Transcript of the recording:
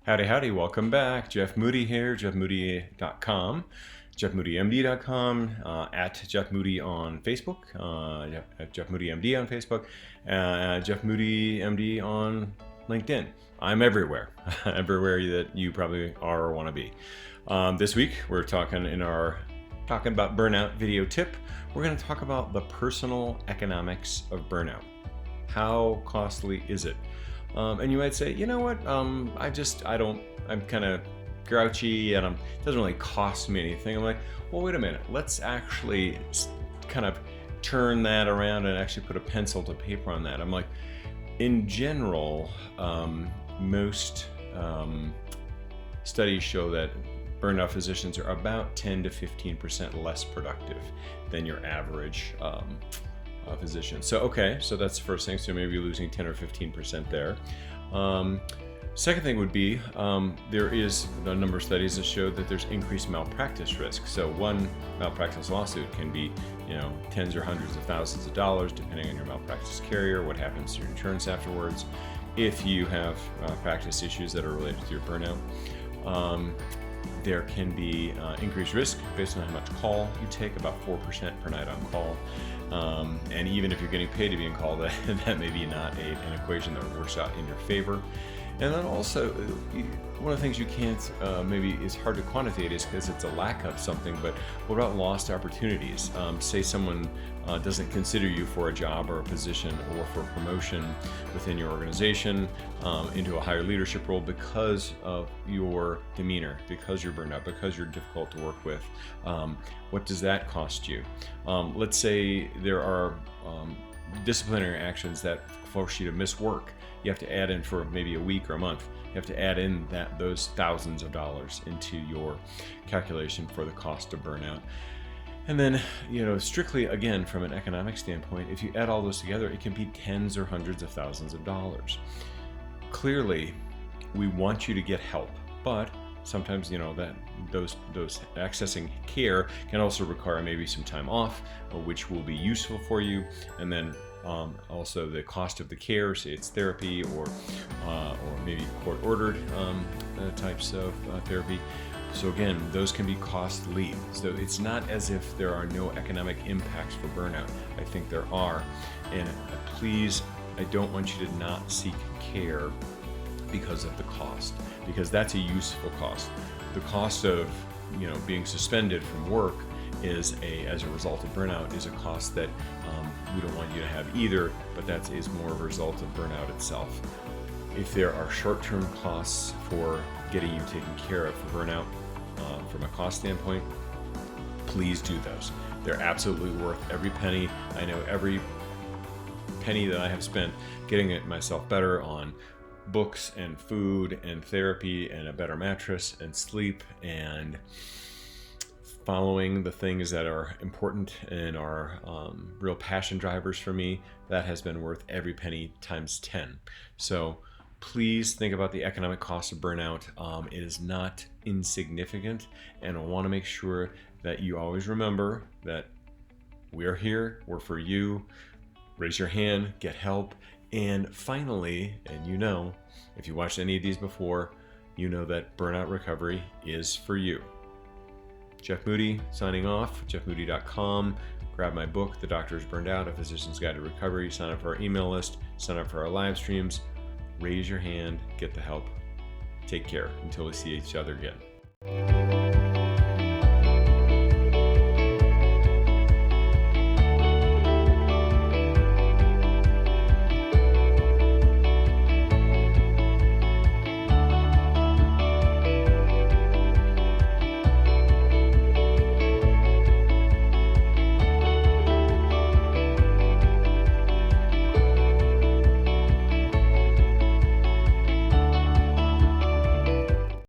Howdy, howdy, welcome back. Jeff Moody here, jeffmoody.com, jeffmoodymd.com, at Jeff Moody on Facebook, at Jeff Moody MD on Facebook, Jeff Moody MD on LinkedIn. I'm everywhere, everywhere that you probably are or want to be. This week, we're talking about burnout video tip. We're going to talk about the personal economics of burnout. How costly is it? And you might say, you know what, I'm kind of grouchy and it doesn't really cost me anything. I'm like, well, wait a minute, let's actually kind of turn that around and actually put a pencil to paper on that. I'm like, in general, most studies show that burnout physicians are about 10 to 15% less productive than your average physician. So that's the first thing. So maybe you're losing 10 or 15% there. Second thing would be there is a number of studies that show that there's increased malpractice risk. So one malpractice lawsuit can be, tens or hundreds of thousands of dollars, depending on your malpractice carrier, what happens to your insurance afterwards, if you have practice issues that are related to your burnout. There can be increased risk based on how much call you take, about 4% per night on call. And even if you're getting paid to be on call, that may be not an equation that works out in your favor. And then also, one of the things you can't, maybe is hard to quantitate is because it's a lack of something, but what about lost opportunities? Say someone doesn't consider you for a job or a position or for a promotion within your organization into a higher leadership role because of your demeanor, because you're burned out, because you're difficult to work with. What does that cost you? Let's say there are disciplinary actions that force you to miss work. You have to add in for maybe a week or a month. You have to add in those thousands of dollars into your calculation for the cost of burnout. And then, strictly again from an economic standpoint, if you add all those together, it can be tens or hundreds of thousands of dollars. Clearly, we want you to get help, but sometimes that those accessing care can also require maybe some time off, which will be useful for you. And then also the cost of the care, say it's therapy or maybe court-ordered types of therapy. So again, those can be costly. So it's not as if there are no economic impacts for burnout. I think there are. And please, I don't want you to not seek care because of the cost, because that's a useful cost. The cost of being suspended from work as a result of burnout is a cost that we don't want you to have either, but that is more of a result of burnout itself. If there are short-term costs for getting you taken care of for burnout, from a cost standpoint, please do those. They're absolutely worth every penny. I know every penny that I have spent getting myself better on books and food and therapy and a better mattress and sleep and following the things that are important and are real passion drivers for me, that has been worth every penny times 10. So please think about the economic cost of burnout. It is not insignificant, and I want to make sure that you always remember that we're here, we're for you. Raise your hand, get help. And finally, and if you watched any of these before, you know that burnout recovery is for you. Jeff Moody signing off, jeffmoody.com. Grab my book, The Doctor is Burned Out, A Physician's Guide to Recovery. Sign up for our email list, sign up for our live streams. Raise your hand, get the help. Take care until we see each other again.